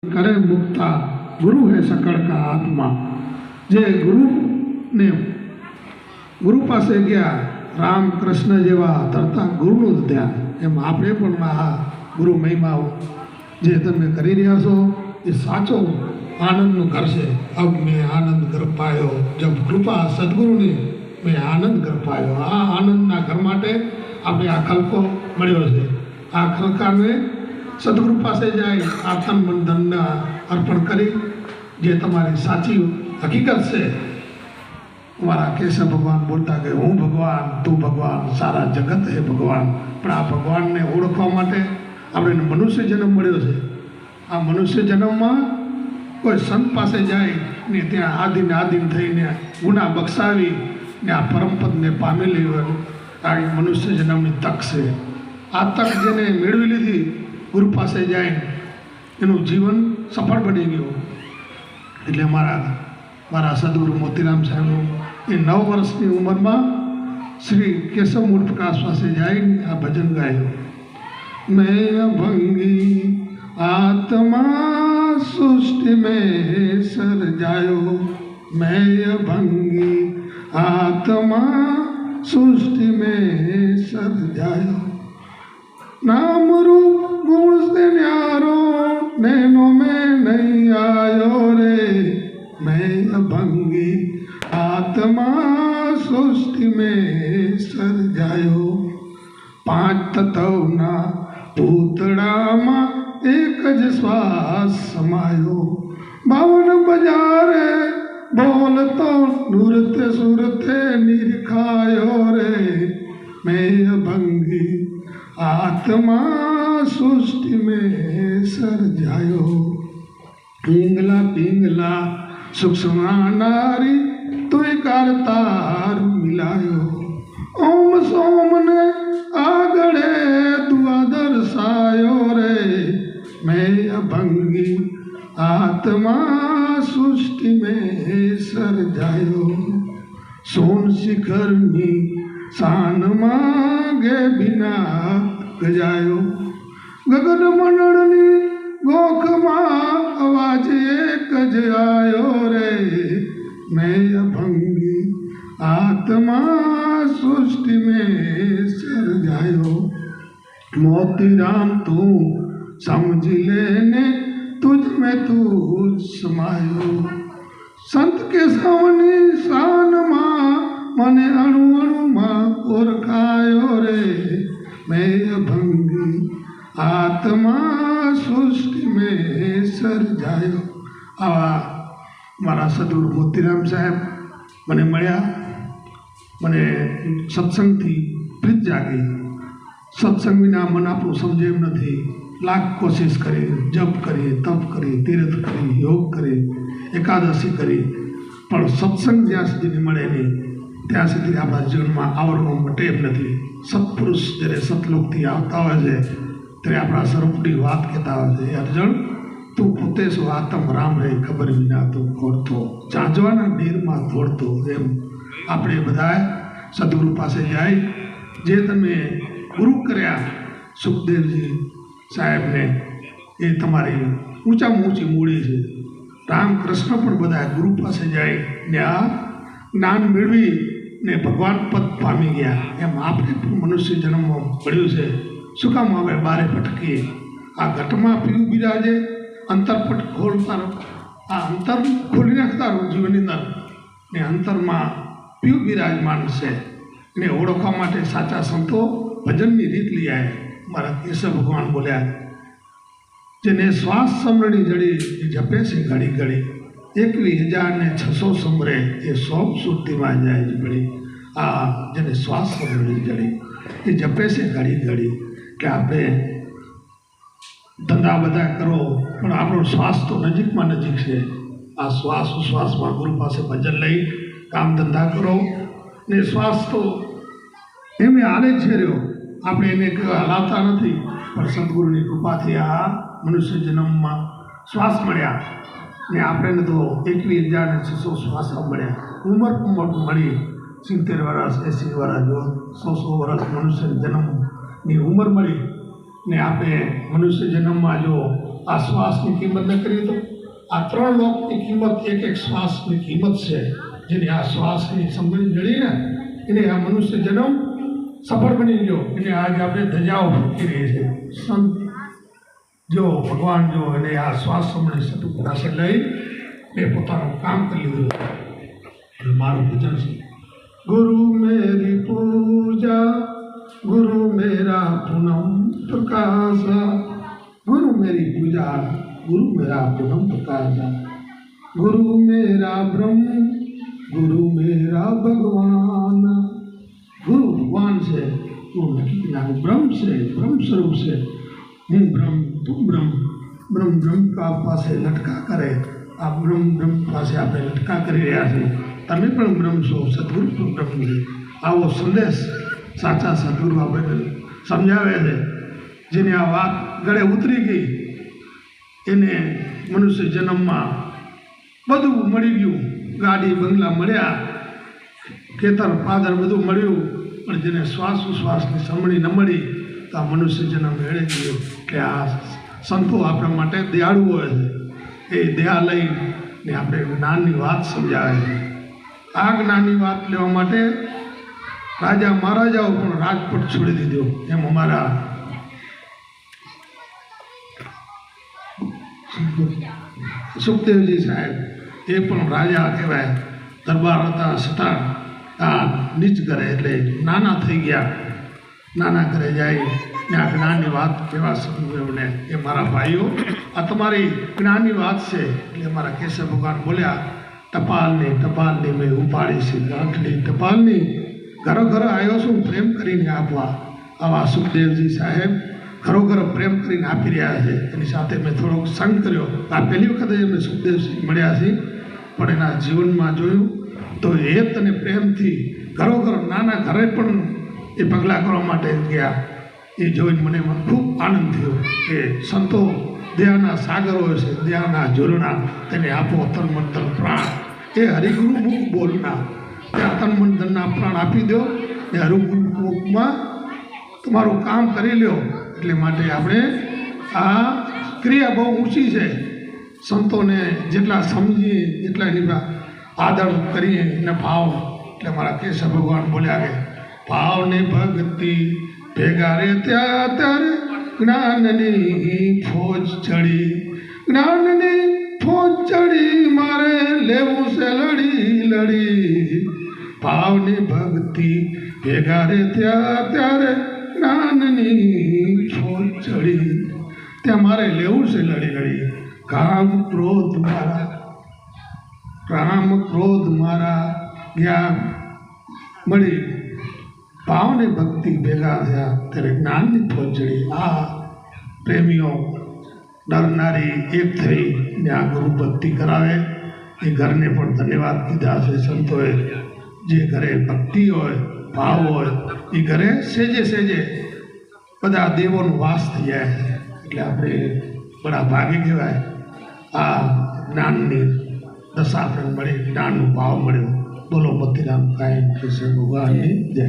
करे मुक्ता गुरु है सकड़ का आत्मा। जे गुरु ने गुरु पासे गया राम कृष्ण जेवा तरता गुरुનું જ ધ્યાન એમ આપણે પણ આ ગુરુ મહિમાઓ જે તમે કરી રહ્યા છો એ સાચો આનંદનું ઘર છે। અબ મેં આનંદ ઘર પાયો જબ કૃપા સદગુરુની મેં આનંદ ઘર પાયો। આ આનંદના ઘર માટે આપણે આ ખલકો મળ્યો છે। આ ખલકાને સદગુરુ પાસે જાય આ તન મન ધનના અર્પણ કરી જે તમારી સાચી હકીકત છે। हमारा केशव भगवान बोलता कि हूँ भगवान तू भगवान सारा जगत है भगवान। पण आ भगवान ने ओळखवा माटे आपणे मनुष्य जन्म मळ्यो छे। आ मनुष्य जन्ममां कोई संत पासे जाय ने त्यां आदिन थईने गुना बक्षावी ने आ परमपद ने पामी लेवो आ मनुष्य जन्मनी तक छे। आ तक जेने मेळवी लीधी गुरु पासे जाय एनुं जीवन सफल बनी गयुं। एटले मारा सदगुरु मोतीराम साहेब ये 9 वर्षनी उम्र में श्री केशव मूर्त प्रकाश पास जाए आ भजन गायो। मैं अभंगी आत्मा सृष्टि में सर जायो। मैं अभंगी आत्मा सृष्टि में सर जायो। नाम रूप गुण से न्यारो नैनो में नहीं आयो रे। मैं अभंगी आत्मा सृष्टि में सर जायो। 5 तत्वना पूतळामां एक ज श्वास समायो। 52 बजारे बोलतो नृत्य सुरते निरखायो रे। मैं अभंगी आत्मा सृष्टि में सर जायो। पिंगला पिंगला सूक्ष्म नारी तुई करतार मिलायो। ओम सोम ने आगड़े दुआ दर्शायो रे। मैं अभंगी आत्मा सृष्टि में सर जायो। सोन शिखरनी शान मांगे बिना गजायो। गगन मंडळनी गोख मां अवाज एक ज आयो रे। मैं अभंगी आत्मा सृष्टि में सर जायो। मोतीराम तू समझ लेने तुझ में तू समायो। संत के सावनी शान मां मने अणु अणु मां ओरखायो रे। मैं अभंगी आत्मा सृष्टि में सर जायो। आवा मारा सदगुरु मोतीराम साहेब मने मळ्या। मने सत्संग थी प्रीत जागी। सत्संग विना मन आपणुं समजे एम नथी। लाख कोशिश करी जप करी तप करी तीर्थ करी योग करी एकादशी करी पण सत्संग ज्यां सुधी मळे नहीं त्यां सुधी आपणा जीवनमां आवरणो मटे एम नथी। सत्पुरुष જ્યારે સતલોકથી આવતા હોય છે ત્યારે આપણા સ્વરૂપની વાત કહેતા હોય છે। અર્જુન તું પોતે શું આત્મ રામ રે ખબર વિના તું ખોરતો ચાંચવાના નીરમાં દોડતો। એમ આપણે બધાએ સદગુરુ પાસે જાય જે તમે ગુરુ કર્યા સુખદેવજી સાહેબને એ તમારી ઊંચામાં ઊંચી મૂડી છે। રામકૃષ્ણ પણ બધા ગુરુ પાસે જાય ને આ જ્ઞાન મેળવી ने भगवान पद पामी गया। एम आपने मनुष्य जन्म पड़्यु है। शू काम आवे बारे भटकी आ घटमा पीयू बिराजे अंतरपट खोलता आ अंतर खोली नाखता जीवन अंदर ने अंतर में पीयू बिराजमान से ने ओळखवा माटे साचा संतो भजननी रीत ली आए। मारा केशव भगवान बोल्या जेने श्वास समरणी जड़ी जपे से घड़ी घड़ी 21,600 समरे ये 100 शुद्धि में जाए पड़ी। आ जेने श्वास समरणी जड़ी ये जपे से घड़ी घड़ी कि आपे धंधा बधा करो पण आपणो श्वास तो नजीक में नजीक है। आ श्वास उश्वास में गुरु पास भजन लई काम धंधा करो ने श्वास तो एम हाले छे रह्यो। आपणे एने हलावता नथी पण सद्गुरुनी कृपाथी आ मनुष्य जन्म में श्वास मळ्या ने आपणे तो 21,600 श्वास मळ्या। उमर मळी 70 वर्ष 80 वर्ष जो 100 वर्ष मनुष्य जन्म नी उमर मळी ने आपे मनुष्य जन्म में जो આ શ્વાસની કિંમત ન કરીએ તો આ 3 લોકની કિંમત એક શ્વાસની કિંમત છે. જેને આ શ્વાસની સમજણ જડીને એને આ મનુષ્ય જન્મ સફળ બની ગયો. એને આજે આપણે ધજાઓ ફૂંકી રહી છે. સંત જો ભગવાન જો અને આ શ્વાસ સમણી સતુક પાસે લઈ મેં પોતાનું કામ કરી લીધું. મારું ભજન છે ગુરુ મેરી પૂજા ગુરુ મેરા પૂનમ પ્રકાશા ગુરુ મેરી પૂજા ગુરુ મેરા પૂનમ પ્રકાશા ગુરુ મેરા બ્રહ્મ ગુરુ મેરા ભગવાન. ગુરુ ભગવાન છે, તું નક્કી નાનું બ્રહ્મ છે, બ્રહ્મ સ્વરૂપ છે. હું બ્રહ્મ તું બ્રહ્મ. બ્રહ્મ પાસે લટકા કરે. આ બ્રહ્મ પાસે આપણે લટકા કરી રહ્યા છીએ. તમે પણ બ્રહ્મ છો, સદગુરુ પણ બ્રહ્મ છે. આવો સંદેશ સાચા સદગુરુ આપણે સમજાવે છે. જેને આ વાત ગળે ઉતરી ગઈ એને મનુષ્ય જન્મમાં બધું મળી ગયું. ગાડી બંગલા મળ્યા, ખેતર પાદર બધું મળ્યું, પણ જેને શ્વાસોશ્વાસની સમણી ન મળી તો આ મનુષ્ય જન્મ મેળવી ગયો. કે આ સંતો આપણા માટે દયાળુ હોય છે. એ દયા લઈને આપણે જ્ઞાનની વાત સમજાવે છે. આ જ્ઞાનની વાત લેવા માટે રાજા મહારાજાઓ પણ રાજપટ છોડી દીધો. એમ અમારા સુખદેવજી સાહેબ એ પણ રાજા કહેવાય. દરબાર હતા છતાં આ નીચ કરે એટલે નાના થઈ ગયા. નાના ઘરે જાય ને આ જ્ઞાનની વાત કેવા સમજને એ મારા ભાઈઓ આ તમારી જ્ઞાનની વાત છે. એટલે મારા કેશવ ભગવાન બોલ્યા ટપાલની મેં ઉપાડી છે ગાંઠની ટપાલની ઘરો ઘરો આવ્યો છું પ્રેમ કરીને આપવા. આવા સુખદેવજી સાહેબ ઘરો પ્રેમ કરીને આપી રહ્યા છે. એની સાથે મેં થોડોક સંગ કર્યો. આ પહેલી વખત એમને સુખદેવજી મળ્યા છે, પણ એના જીવનમાં જોયું તો હેત અને પ્રેમથી ઘરો નાના ઘરે પણ એ પગલાં કરવા માટે ગયા. એ જોઈને મને ખૂબ આનંદ થયો કે સંતો દયાના સાગરો છે, દયાના ઝૂલણા. તેને આપો તન મન ધન પ્રાણ. એ હરિગુરુ મુખ બોલના ત્યાં તન મન ધનના પ્રાણ આપી દો ને હરિગુરુ મુખમાં તમારું કામ કરી લ્યો. એટલે માટે આપણે આ ક્રિયા બહુ ઊંચી છે. સંતોને જેટલા સમજીએ એટલા એની આદર કરીએ એને ભાવ. એટલે મારા કેશવ ભગવાન બોલ્યા કે ભાવને ભક્તિ ભેગા રે ત્યારે જ્ઞાનની ફોજ ચડી. જ્ઞાનની ફોજ ચડી મારે લેવું છે લડી. ભાવની ભક્તિ ભેગા રે ત્યારે જ્ઞાનની ફોજ ચડી. ત્યાં મારે લેવું છે લડી. કામ ક્રોધ મારા જ્ઞાન મળી. ભાવને ભક્તિ ભેગા થયા ત્યારે જ્ઞાનની ફોજ ચડી. આ પ્રેમીઓ ડરનારી એક થઈ ને આ ગુરુ ભક્તિ કરાવે. એ ઘરને પણ ધન્યવાદ કીધા છે સંતોએ. જે ઘરે ભક્તિ હોય ભાવ હોય એ ઘરે સેજે બધા દેવોનો વાસ થઈ જાય છે. એટલે આપણે બડા ભાગે કહેવાય. આ જ્ઞાનની દશા આપણે મળી, જ્ઞાનનો ભાવ મળ્યો. બોલો મતીરામ કાયમ કેશવ ભગવાનની જય.